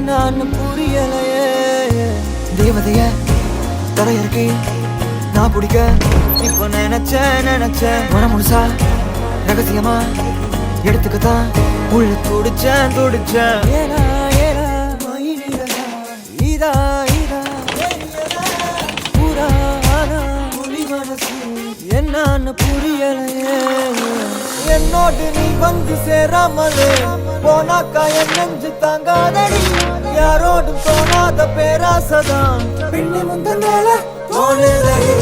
என்னான்னு புரியலையே. தேவதைய தரையிறக்கி நான் பிடிக்க இப்ப நினைச்சேன் மனம் முழுசா ரகசியமா எடுத்துக்கத்தான் உள்ள துடிச்சேன். ஏலா ஏலா மயிலிறதா இதா இதா பூரா ஆனா புலி மனசு என்னான்னு புரியலையே. என்னோடு நீ வந்து சேராமலே போனாக்கா என் நெஞ்சு தாங்காதடி. யாரோடும் தோணாத பேராசதான் பெண்ணு முந்த மேல தோணுதடி.